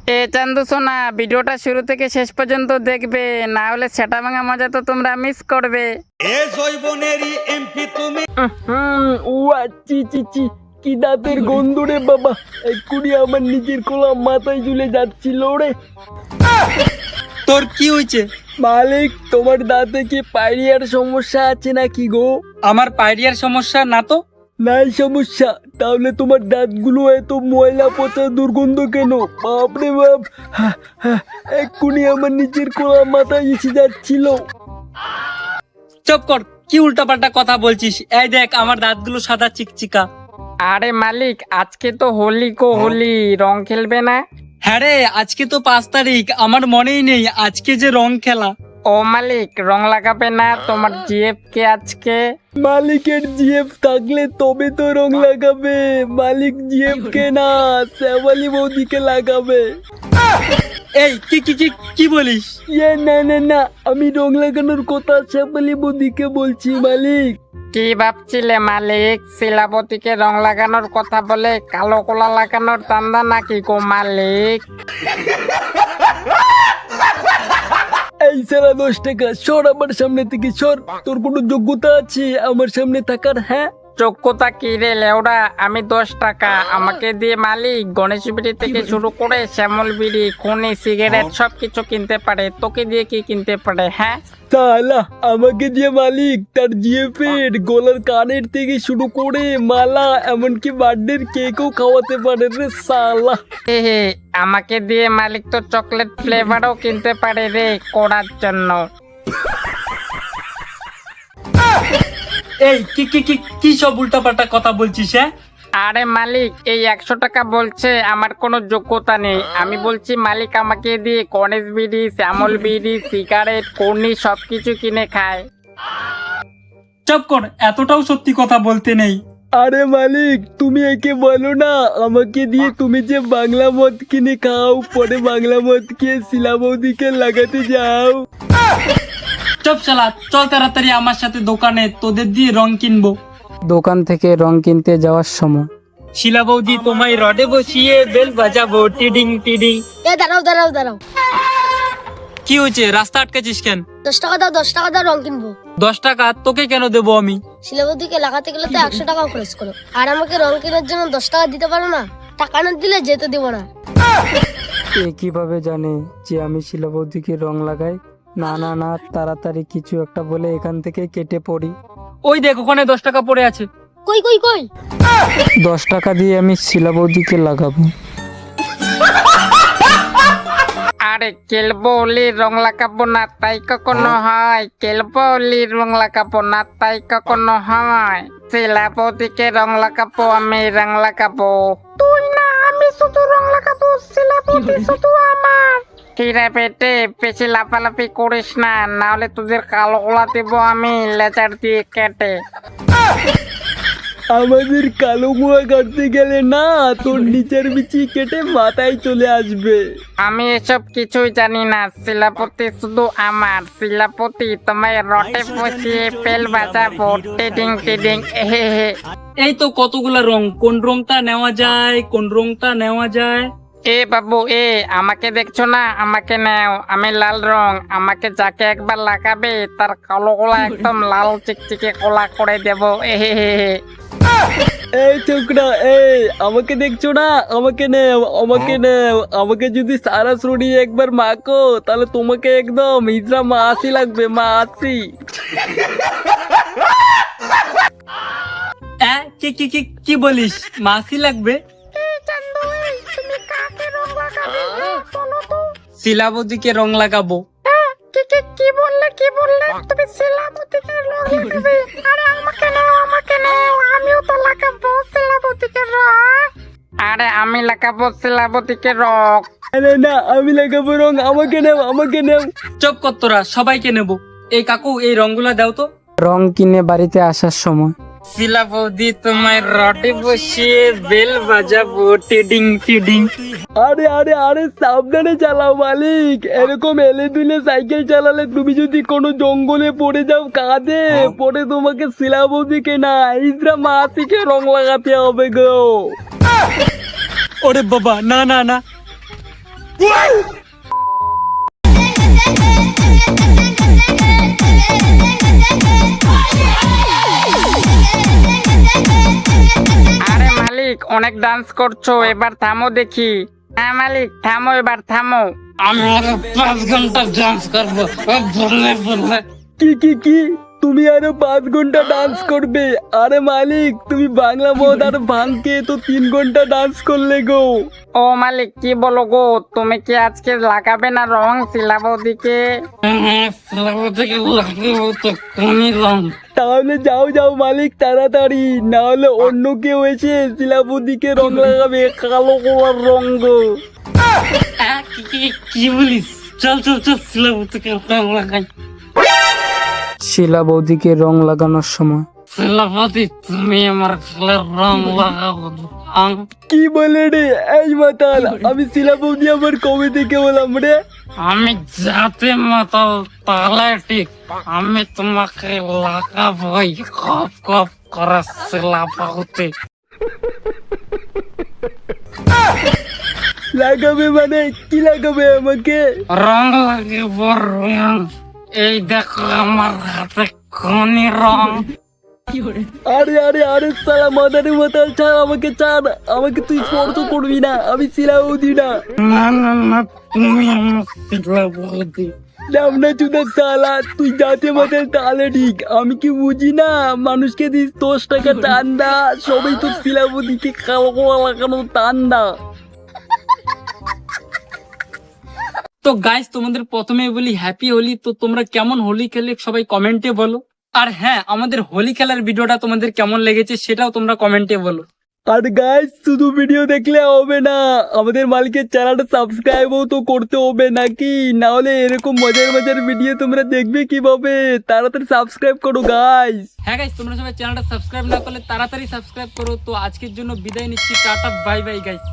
এ চান্দু সোনা, ভিডিওটা শুরু থেকে শেষ পর্যন্ত দেখবে, না হলে সেটা ভাঙা মজা তো তোমরা মিস করবে। ও আচ্ছি চি চি, কি দাঁতের গন্ধ রে বাবা, এক্ষুনি আমার নিজের কোলা মাথায় ঝুলে যাচ্ছিল রে। তোর কি হয়েছে? মালিক, তোমার দাঁতে কি পাইরিয়ার সমস্যা আছে নাকি গো? আমার পাইরিয়ার সমস্যা না তো। নাই সমস্যা? তাহলে তোমার দাঁতগুলো এত ময়লা পচা দুর্গন্ধ কেন? বাপরে বাপ, এক্ষুনি আমার নিজের কোলা মাথায় এসে যাচ্ছিল। চুপ কর, কি উল্টাপাল্টা কথা বলছিস? এই দেখ আমার দাঁতগুলো সাদা চিকচিকা। আরে মালিক, আজকে তো হোলি গো হোলি, রং খেলবে না? হ্যাঁ রে, আজকে তো 5 তারিখ, আমার মনেই নেই আজকে যে রং খেলা। ও মালিক, রং লাগাবে না তোমার জিএফ কে আজকে? মালিকের জিএফ থাকলে তবে তো রং লাগাবে। মালিক জিএফ কে না, শ্যামালি বৌদিকে লাগাবে। এই কি কি কি কি বলিস? না না না, আমি রং লাগানোর কথা শ্যামালি বৌদিকে বলছি মালিক। কি ভাবছিলে মালিক? শিলাবতীকে রং লাগানোর কথা বলে কালো কোলা লাগানোর ধান্দা নাকি গো মালিক? এই সারা 10 টাকা সর আমার সামনে থেকে, সর। তোর কোনো যোগ্যতা আছে আমার সামনে থাকার? হ্যাঁ, যোগ্যতা কি রে লেওড়া? আমি 10 টাকা আমাকে দিয়ে মালিক গণেশ বিড়ি থেকে শুরু করে শ্যামল বিড়ি, খনি, সিগারেট সবকিছু কিনতে পারে। তোকে দিয়ে কি কিনতে পারে? হ্যাঁ, সালা আমাকে দিয়ে মালিক তার জিএফের গলার কানের থেকে শুরু করে মালা, এমনকি বার্থডের কেকও খাওয়াতে পারে রে সালা। হে হে, আমাকে দিয়ে মালিক তো চকলেট ফ্লেভারও কিনতে পারে রে করার জন্য। এই কি কি কি কি সব উল্টাপাল্টা কথা বলছিস? হ্যাঁ, আরে মালিক, এই 100 টাকা বলছে আমার কোনো যোগ্যতা নেই। আমি বলছি মালিক আমাকে দিয়ে গণেশ বিড়ি, শ্যামল বিড়ি, সিগারেট, কর্নি সবকিছু কিনে খায়। চুপ কর, এতটাও সত্যি কথা বলতে নেই। আরে মালিক, তুমি একে বলো না আমাকে দিয়ে তুমি যে বাংলা মদ কিনে খাও, পরে বাংলা মদ খেয়ে শিলা বৌদিকে লাগাতে যাও। চুপ শালা, চল তাড়াতাড়ি আমার সাথে দোকানে, তোদের দিয়ে রং কিনবো। দোকান থেকে রং কিনতে যাওয়ার সময় শিলা বৌদি তোমায় রডে বসিয়ে বেল বাজাবো, টিডিং টিডিং। দাঁড়াও দাঁড়াও দাঁড়াও, কি হয়েছে? রাস্তা আটকেছিস কেন? 10 টাকা দাও, 10 টাকা দাও, রং কিনবো। 10 টাকা তোকে কেন দেবো আমি? শিলাবতীকে লাগাতে গেলে তো 100 টাকা খরচ করো, আর আমাকে রং কেনার জন্য 10 টাকা দিতে পারো না? টাকা না দিলে যেতে দিব না। এ কিভাবে জানে যে আমি শিলাবতীকে রং লাগাই? না না না, তাড়াতাড়ি কিছু একটা বলে এখান থেকে কেটে পড়ি। ওই দেখ ওখানে 10 টাকা পড়ে আছে। কই কই কই? 10 টাকা দিয়ে আমি শিলাবতীকে লাগাবো। আরে কেলবলির রং লাগাবো না তাই কখনো হয়? কেলবলির রং লাগাবো না তাই কখনো হয়? শিলাবতীকে রং লাগাবো, আমি রং লাগাবো। তুই না, আমি শুধু রং লাগাবো, শিলাবতী শুধু আমার। কিরে বেটে, বেশি লাফালাফি করিস না, নাহলে তোদের কালো গোলা দেবো আমি লেজার দিয়ে কেটে। আমাদের কালো গুঁড়া কাটতে গেলে না, তোর নিচের বিচি কেটে মাথায় চলে আসবে। আমি এসব কিছুই জানি না, শিলাপতি শুধু আমার। শিলাপতি তোমায় রটে বসিয়ে পেল বাজাবো, টিডিং টিডিং হে হে। এই তো কতগুলা রং, কোন রংটা নেওয়া যায়, কোন রংটা নেওয়া যায়? এ বাবু এ, আমাকে দেখছো না? আমাকে নেও, আমি লাল রং। আমাকে যাকে একবার লাগাবে তার কালো গোলা একদম লাল চিকচিকে কোলা করে দেবো এ হে হে হে। এই ছোকরা, এই আমাকে দেখছো না? আমাকে নেও, আমাকে নেও। আমাকে যদি সারা শরীর একবার মাখো তাহলে তোমাকে একদম হিজড়া মাছি লাগবে, মাছি। কি কি কি কি বলিস? মাছি লাগবে? শিলাবতীকে রং লাগাবো। কি বললে কি বললে? তুমি শিলাবতীকে রং লাগাবে? আরে আমাকে নাও, আমাকে নাও, আমিও তো লাগাবো শিলাবতীকে রং। আরে আমি লাগাবো শিলাবতীকে রং। আরে না, আমি লাগাবো রং, আমাকে নেও, আমাকে নেও। চুপ কর তোরা, সবাইকে নেব। এই কাকু এই রংগুলা দাও তো। রং কিনে বাড়িতে আসার সময় শিলা বৌদি তোমায় রডে বসিয়ে বেল বাজাবো, টিডিং টিডিং। আরে আরে আরে সাবধানে চালাও মালিক, এরকম এলে দুলে সাইকেল চালালে তুমি যদি কোনো জঙ্গলে পড়ে যাও কাঁধে, পরে তোমাকে শিলাবতীকে না হিজড়া মাছিকে রং লাগাতে হবে গো। ওরে বাবা, না না না। আরে মালিক অনেক ডান্স করছো, এবার থামো দেখি। হ্যাঁ মালিক থামো, এবার থামো। আমি আরো 5 ঘন্টা ডান্স করবো বললে বললে। কি তুমি আরো 5 ঘন্টা ডান্স করবে? আরে মালিক তুমি বাংলা মদ আর ভাঙকে তো 3 ঘন্টা ডান্স করলে গো। ও মালিক কি বলো গো, তুমি কি আজকে লাগাবে না রং শিলাবদিকে? হ্যাঁ সিলাবো থেকে লাগবো তো কোনি রং। তাহলে যাও মালিক তাড়াতাড়ি, না হলে অন্য কেউ এসে শিলাবদিকে রং লাগাবে, কালো কলার রং গো। কি বলিস? চল সিলাবো থেকে রং লাগাই। শিলা বৌদিকে রং লাগানোর সময় শিলাবতী তুমি আমার খেলার রং লাগাবো। কি বলে রে এই মাতাল? আমি শিলা বৌদি আবার কবে থেকে বললাম রে? আমি যাতে মাতাল তাহলে ঠিক, আমি তোমাকে লাগাবোই কপ কপ করে শিলাবতী। লাগাবে মানে কি লাগাবে আমাকে? রং লাগাবো রং। এই দেখো আমার হাতে কোনি রং। আরে সালা মাদারে মাতাল, ছাড় আমাকে, ছাড় আমাকে, তুই স্পর্শ করবি না, আমি শিলা বৌদি না। না তুমি আমার শিলাবতী। না চুদা সালা, তুই যাতে মাতাল তাহলে ঠিক, আমি কি বুঝি না? মানুষকে দিস 10 টাকা চান্দা, সবাই তো শিলা বৌদিকে কালো কলা লাগানো চান্দা। তো গাইস তোমাদের প্রথমে বলি হ্যাপি হোলি। তো তোমরা কেমন হোলি খেলে সবাই কমেন্টে বলো। আর হ্যাঁ, আমাদের হোলি খেলার ভিডিওটা তোমাদের কেমন লেগেছে সেটাও তোমরা কমেন্টে বলো। আর গাইস শুধু ভিডিও দেখলে হবে না, আমাদের মালিকের চ্যানেলটা সাবস্ক্রাইবও তো করতে হবে নাকি? না হলে এরকম মজার ভিডিও তোমরা দেখবে কিভাবে? তাড়াতাড়ি সাবস্ক্রাইব করো গাইস। হ্যাঁ গাইস, তোমরা সবাই চ্যানেলটা সাবস্ক্রাইব না করলে তাড়াতাড়ি সাবস্ক্রাইব করো। তো আজকের জন্য বিদায় নিচ্ছি, টাটা বাই বাই গাইস।